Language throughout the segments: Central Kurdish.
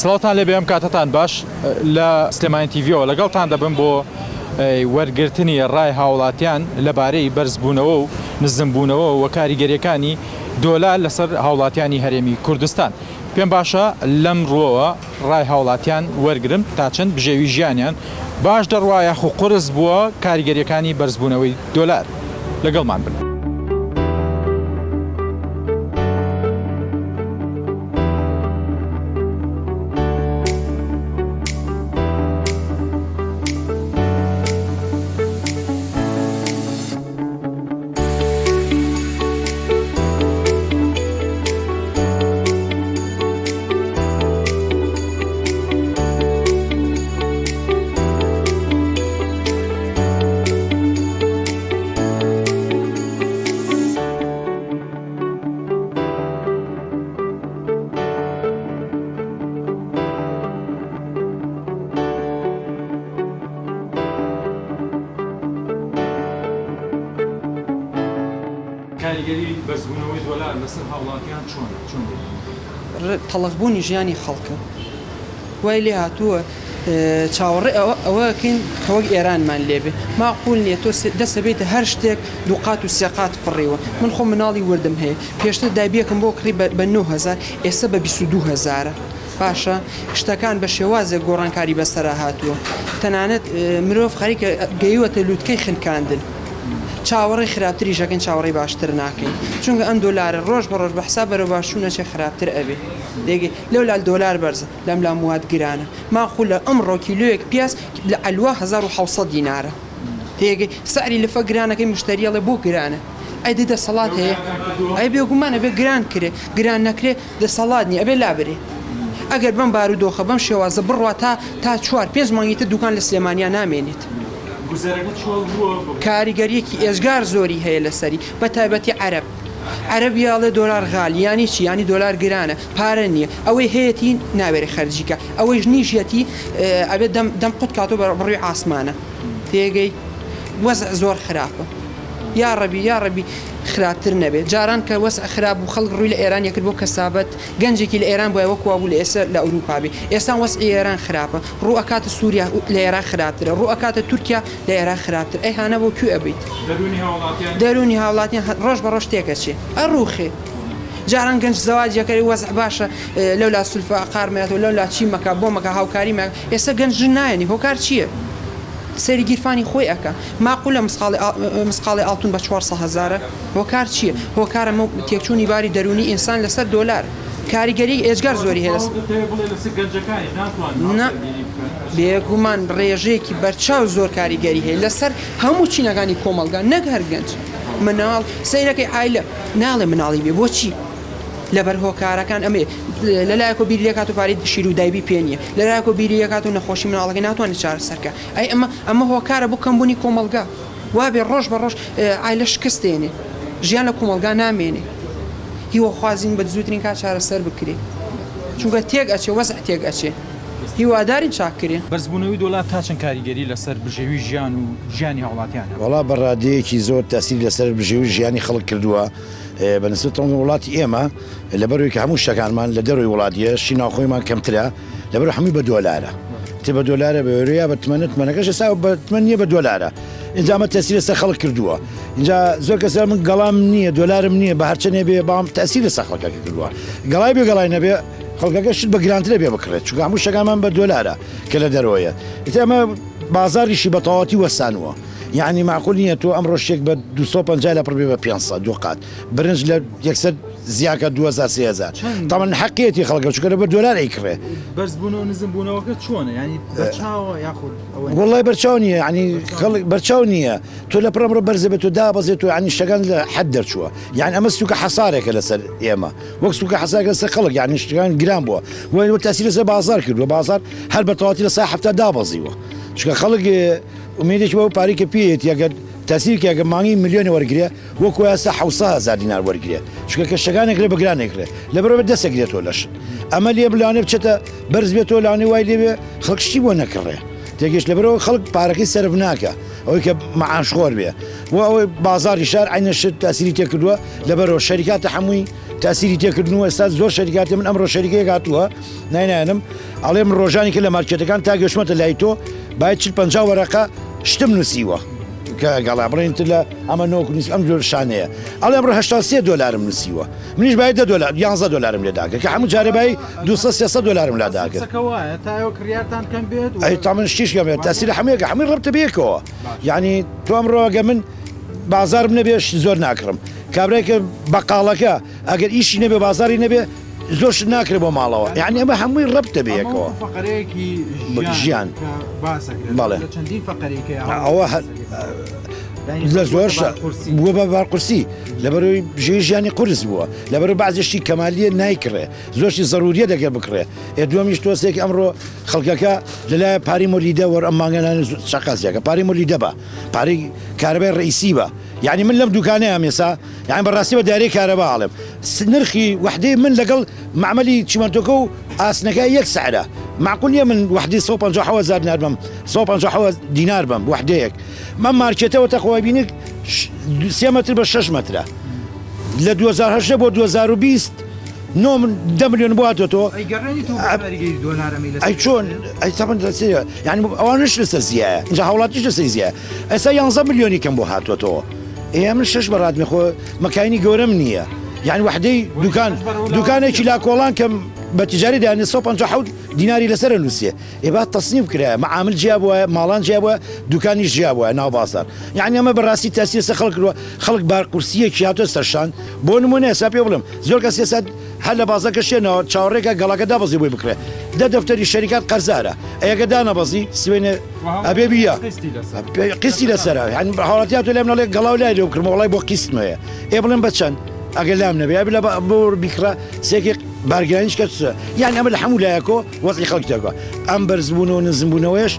سڵاتان لێ بێم کاتتان باش لە سلێمانی تیڤیەوە لەگەڵتان دەبم بۆ وەرگرتنی ڕای هاوڵاتیان لەبارەی بەرزبوونەوە و نزمبوونەوە و کاریگەریەکانی دۆلار لەسەر هاوڵاتیانی هەرێمی کوردستان. پێم باشە لەم ڕۆوە ڕای هاوڵاتیان وەرگرم تا چەند بژێوی ژیانیان باش دەڕوایە خو قرس بووە کاریگەریەکانی بەرزبوونەوەی دۆلار. لەگەڵمان بن. کاریگەری بەرزبوونەوەی دۆلار لەسەر هاوڵاتیان چۆن تەڵەقبوونی ژیانی خەڵکە وای لێ هاتووە چاوەڕێ ئەوەکەین کەوەک ئێرانمان لێبێ ماقول نییە تۆ دەسە بێتە هەر شتێک دووقات و سێقات فڕێەوە من خۆ مناڵی وردم هەیە پێشتر دایبیەکەم بۆ کڕی بە 9,000 ئێستا بە 22,000 باشە شتەکان بە شێوازێک گۆڕانکاری بەسەرا هاتووە تەنانەت مرۆڤ خەریکە گەیوەتە لووتکەی خنکاندن چاوەڕێی خراپتریشەکەن چاوەڕێی باشتر ناکەین چونکە ئەم دۆلارە ڕۆژ بە ڕۆژ بە حساب بەرەو باشوونەچێ خراپتر ئەبێ دێگەی لەولال دۆلار بەرزە لەم لا مواد گرانە ماخۆ لە ئەمڕۆ کیلۆیەک پیاس لە ئەلوا 1700 دینارە دێگەی سعری لەفە گرانەکەی مشتریەڵێ بۆ گرانە ئەی دەسەڵات هەیە ئەی بێگومانە بێ گران کرێ گران نەکرێ دەسەڵات نیە ئەبێ لابرێ ئەگەر بەم بارودۆخە بەم شێوازە بڕوا تا 4-5 مانگیتە دوکان لە سلێمانیا نامێنێت کاریگەریەکی ئێژگار زۆری هەیە لەسەری بە تایبەتی عەرەبیاڵێ دۆلار غالی ینی چی ینی دۆلار گرانە پارە نییە ئەوەی هەیەی نابێرە خەرجیکە ئەوەی نیژەتی ئەبێت دەم قوت کاتۆ بەڕووی ئاسمانە تێگەی وەزع زۆر خراپە یاڕەبی خراپتر نەبێت جاران کە وەسع خراپ و خەڵک ڕووی لە ئێران یەکرد بۆ کەسابەت گەنجێکی لە ئێران بۆ وەکوا بوو لە ئێستا لە ئەوروپا بێ ئێستا وەسعی ئێران خراپە ڕوو ئەکاتە سووریا لە ئێران خراپترە ڕوو ئەکاتە تورکیا لە ئێران خراپتر ئەی هانە بۆ کوێ ئەبیت دەرونی هاوڵاتیان ڕۆژ بە ڕۆژ تێکەچێ ئەڕووخێ جاران گەنج زەواجەکەی وەزع باشە لەولا سولفا قارمێتەوە لەولا چی مەکە بۆ مەکە هاوکاری مە ئێستا گەنج نایەنی هۆکار چییە؟ سەری گیرفانی خۆی ئەەکە ماقول لە مسقاڵی ئاڵتون بە 400,000 هۆکار چییە؟ هۆکارە تێکچوونی باری دەرونی ئینسان لەسەر دۆلار کاریگەری ئێژگار زۆری هەیە بێگومان ڕێژەیەکی بەرچاو زۆر کاریگەری هەیە لەسەر هەموو چینەکانی کۆمەلگا نەک هەر گەنج مناڵ سەیرەکەی عایلە ناڵێ مناڵی بێ بۆچی؟ لەبەر هۆکارەکان ئەمێ لەلایەکۆ بیریەکات و پارەی شیر و دایبی پێ نییە لەلایەکۆ بیریەکات و نەخۆشی مناڵەکەی ناتوانێت چارەسەرکە ئەی ئەمە هۆکارە بۆ کەمبوونی کۆمەلگا وابێ ڕۆژ بە ڕۆژ عایلە شکستێنێ ژیان لە کۆمەلگا نامێنێ هیوە خوازین بە زووترین کات چارەسەر بکرێ چونکە تێک ئەچێ وەزع تێک ئەچێ هیوادارین چاکرێن بەرزبوونەوەی دۆلار تا چەند کاریگەری لەسەر بژێوی ژیان و ژیانی هاوڵاتیانە وەڵا بەڕادەیەکی زۆر تاثیر لەسەر بژێوی ژیانی خەڵک کردووە بەنسبەت وڵاتی ئێمە لەبەرەوەی کە هەموو شتەکانمان لە دەروی وڵاتیە شی ناوخۆیمان کەمترە لەبەر هەمووی بە دۆلارە تێ بە دۆلارە بەوەرەیە بە تمەنەکەش ئێستا بە تمەن نییە بە دۆلارە اینجا ئەمە تاثیر لەسەر خەڵک کردووە اینجا زۆر کەسە من گەڵام نییە دۆلارم نییە بە هەرچەنێ بێ بەڵام تاثیر لەسەر خەڵکەکە کردووە گەڵای بێ گەڵای نەبێ خەڵکەکە شت بە گرانترە بێ بکڕێت چونکە هەموو شتەکانمان بە دۆلارە کە لە دەرەوەیە ئیتر ئەمە بازاریشی بە تەواوەتی وەسانوە یعنی معقول نییە تۆ ئەمڕۆ شتێک بە 250 لە پڕبێ بە 500 دوقات برنج لە یەکسەر زیاکە 2000 تامان حەقیەتی خەڵکە چونکە بە دۆلار ئەیکڕێ بەرزبوونەوە نزمبوونەوەکە چۆنە ینی بەرچاوە یاخود وڵای بەرچاو نییە ینی بەرچاو نییە تۆ لە پڕەمڕۆ بەرزە بێت و دابەزێت و ینی شتەکان لە حەد دەرچووە یعنی ئەمە سوکە حەسارێکە لەسەر ئێمە وەک سوکە حەسارێکە لەسەر خەڵک یعنی شتەکان گران بووە وە تاثیر لەسەر بازار کردووە بازار هەر بە تەواوەتی لە سای هەفتە دابەزیوە چونکە خەڵک ئومێدێکی بەو پارێکە پێیەت یەگەر تاثیرکە ئەگە مانگی ملیۆنی وەرگێ وەکو ئێستا 700,000 دینار وەرگێ چونکە کە شتەکانێکرێ بەگرانێکرێ لەبەرەوە دەسەگرێتەوە لەش ئەمە لێ لەوانێ بچێتە بەرز بێتەوە لەوانێ وای لێبێ خەڵک شتی بۆ نەکڕێ تێگەشت لەبەرەوە خەڵک پارەکەی سەرف ناکە ئەوەی کە مەعاشخۆر بێ و ئەوەی بازاری شار عینە شت تاسیری تێکردووە لەبەرەوە شەریکاتە هەمووی تاسیری تێکردنەوە ئێستا زۆر شەریکاتی من ئەمڕۆ شەریکەیەک هاتووە ناینانم ئەڵێم ڕۆژانی کە لە مارکێتەکان تا گەشتمەتە لای تۆ باید 50 وەرەقە شتم نووسیوە کە گەڵا بڕێنتر لە ئەمە نۆک نووس ئەم جۆر شانەیە ئەڵێم ڕۆ 83 دلارم نووسیوە منیش باید 11 دلارم لێداکە کە هەموو جارێ بای 200 دلارم لاداکە ئەی تا من شتیشکەم تاسیری هەموویەکە هەمووی ڕەبتە بێکەوە یعنی تۆ ئەمڕۆگە من بازارم نەبێ زۆر ناکڕم کابراایکە بەقاڵەکە ئەگەر ئیشی نەبێ بازاری نەبێ زۆرش ناکرێت بۆ ماڵەوە یعنی ئەمە هەمووی ڕەبتە بێکەوە ژیان ئەوە لە زۆر بووە بە بارقورسی لەبەرەوەی ژێ ژیانی قورس بووە لەبەرە بەعزیشتی کەمالیە نایکڕێ زۆرشی ضروریە دەگەر بکڕێ دووەمیش تۆسێک ئەمڕۆ خەڵکەکە لەلایە پاری مۆلیدە وەر ئەم مانگەنان شقاسیەکە پاری مۆلیدە بە پارەی کارەبای ڕئیسی بە یعنی من لەم دوکانەیە ئێستا یان بەڕاستی بە دارەی کارەبا ئاڵێم نرخی وحدەی من لەگەڵ معمەلی چیمەنتۆکە و ئاسنەکە یەک سعرە معقول نییە من وحدی 150 دینار بم 150 دینار بم وحدەیەک من مارکێتەوە تەخوای بینی 3 متر بە 6 مترە لە 2010 بۆ 2020 10 میلیۆن بۆ هاتۆ ئەی چۆن ئەی یعنی ئەوانش لەسەر زیایە اینجا هەوڵاتیش لەسەر زیایە ئێستا 11 میلیۆنی کەم بۆ هاتوۆتەوە ئێ من 6 بەڕاتمی خۆ مەکانی گەورەم نییە یعنی وحدەی دوکانێکی لا کۆڵان کەم بە تیجاری دایانێ 150 دیناری لەسەر نووسێ ئێبا تەسنیم کرایە معامل جیا بووە ماڵان جیا بووە دوکانیش جیا بووە ناو بازار یعنی ئەمە بەڕاستی تاسیرسە خەڵک بارقورسیەکی هاتۆ سەرشان بۆ نمونە ئێستا پێ بڵم زۆر کەس ئێستا هەر لە بازەکە شێنەوە چاوەڕێکە گەڵاکە دابەزی بۆی بکرێ دەفتەری شەریکات قەرزارە ئەگە دانەبەزی سوێنێ ئەبێ بیە قستی لەسەرە یعنی هاوڵاتیات لێم نەڵێ گەڵاو لای لێ بکرمە وڵای بۆ قیستمەیە ئێ بڵێن بە چەند ئەگەر لام نەبێ لە بۆ بیکڕە سێکی بارگرانیش کەسە یان ئەمە لە هەموو لایەکۆ وەزی خەڵکتەکە ئەم بەرزبوون و نزمبوونەوەش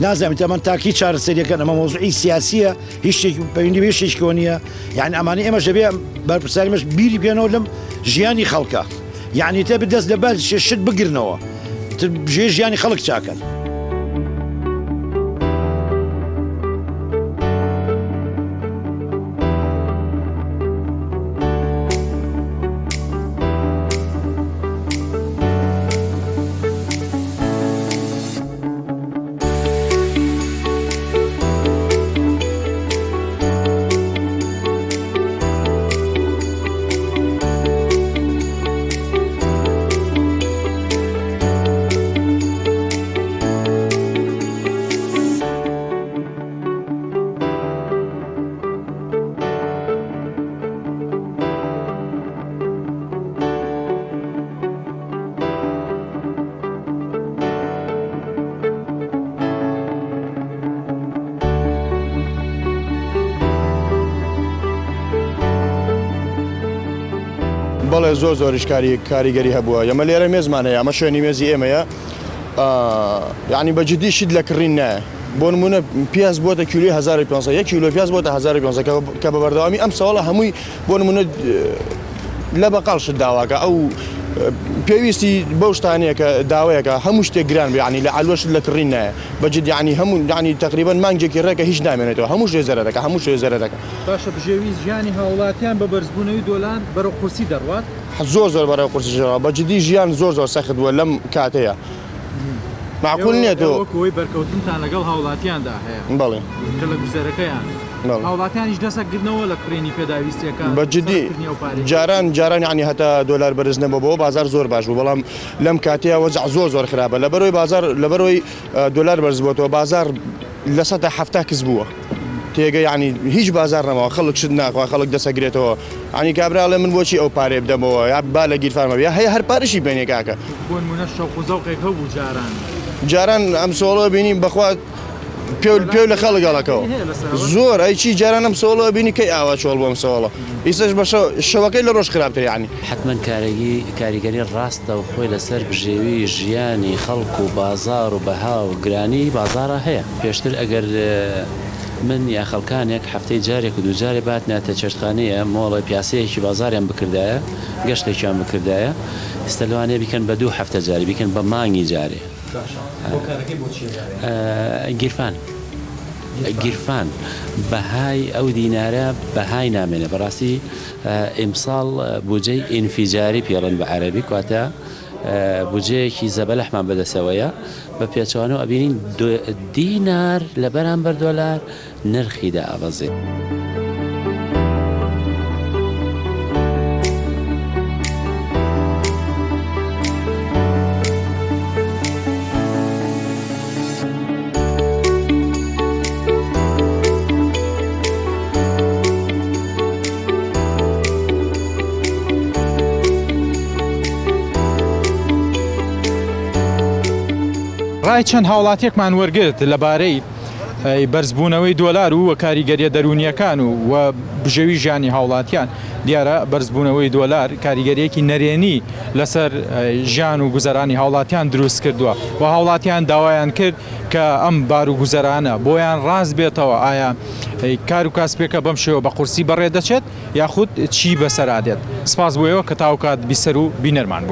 نازانێت ئەمە تاکی چارەسەریەکەن ئەمە مۆزوعی سیاسیە هیچ پەیوەندی بێ شتێکەوە نییە یعنی ئەمانە ئێمە دەبێ بەرپرساریمەش بیری بێنەوە لەم ژیانی خەڵکە یعنی تێ بدەست لە بەر شت بگرنەوە ژێ ژیانی خەڵک چاکەن بەڵێ زۆریش کاریگەری هەبووە ئەمە لێرە مێزمانەیە ئەمە شوێنی مێزی ئێمەیە یعنی بەجددی شت لە کڕین نایە بۆ نمونە پیاز بۆتە کیلوی 1500 1 کیلۆ پیاز بۆتە 1500 کە بە بەردەوامی ئەم ساڵە هەمووی بۆ نمونە لە بەقاڵ شت داواکە ئەو پێویستی بەو شتانەیە کە داوایەکە هەموو شتێک گران بێ ینی لە عەلوەش لە کڕین نایە بەجد یعنی هەموو یعنی تقریبان مانگێکی ڕێکە هیچ نامێنێتەوە هەموو شتێ زەرە دەکە هەموو شتێ زەرە دەکە باشە بژێوی ژیانی هاوڵاتیان بە بەرزبوونەوەی دۆلار بەرەو قورسی دەڕوات زۆر بەرەو قورسیەوە بەجددی ژیان زۆر سەخت بووە لەم کاتەیە معقول نییە تۆ وەکەوەی بەرکەوتنتان لەگەڵ هاوڵاتیاندا هەیە بەڵێ کە لە گوزەرەکەیان هاوڵاتیانیش دەسەگرنەوە لە کڕینی پێداویستیەکان بەجددی جاران ینی هەتا دۆلار بەرز نەبەوە بازار زۆر باش بوو بەڵام لەم کاتەیە وەزع زۆر خراپە لەبەرەوەی بازار لەبەرەوەی دۆلار بەرز بووەوە بازار لە 170 کەس بووە تێگە ینی هیچ بازار نەماوە خەڵک شت ناخوا خەڵک دەسەگرێتەوە ینی کابراڵێ من بۆچی ئەو پارێ بدەمەوە یا با لە گیرفارمەوە هەیە هەر پارەشی بێنێ کاکە بۆ نمونە شەوق و زەوقێک هەبوو جاران ئەم سۆڵەوە بینیم بەخوا پێو لە خەڵگەڵەکەەوە زۆر ئەیچی جاران ئەم سۆڵەوە بینی کەی ئاوا چۆڵ بۆم سۆڵە ئیسش بە شەوەکەی لە ڕۆژ خراپتر یعنی حتمما کاریگەری ڕاستە و خۆی لەسەر بژێوی ژیانی خەڵک و بازار و بەها و گرانی بازارە هەیە پێشتر ئەگەر من یا خەڵکانێک هەفتەی جارێک و دووجارێ بات ناتە چێشتخانەیە مۆڵە پیاسەیەکی بازاریان بکردایە گەشتێکیان بکردایە ئێستا لەوانەیە بیکەن بە 2 هەفتە جاری بیکەن بە مانگی جارێ گیرفان بەهای ئەو دیینارە بەهای نامێنێ بەڕاستی ئیمساڵ بودجەی ئینفیجاری پێڵن بە عەربی کاتە بودجەیەکی زەبەلەحمان بەدەسەوەیە بە پێچوانەوە ئەبینین دینار لە بەرامبەر دۆلار نرخیدا ئەبەزێ. ڕای چەند هاوڵاتیەکمان وەرگرت لەبارەی بەرزبوونەوەی دۆلار و کاریگەریە دەرونیەکان و بژێوی ژیانی هاوڵاتیان دیارە بەرزبوونەوەی دۆلار کاریگەریەکی نەرێنی لەسەر ژیان و گوزەرانی هاوڵاتیان دروست کردووە و هاوڵاتیان داوایان کرد کە ئەم بار و گوزەرانە بۆیان ڕاست بێتەوە ئایا کار و کاسپێکە بەم شێوە بە قورسی بەڕێ دەچێت یاخود چی بەسەرادێت. سپاس بۆیەوە کە تاوکات بیسەر و بینەرمان بوو.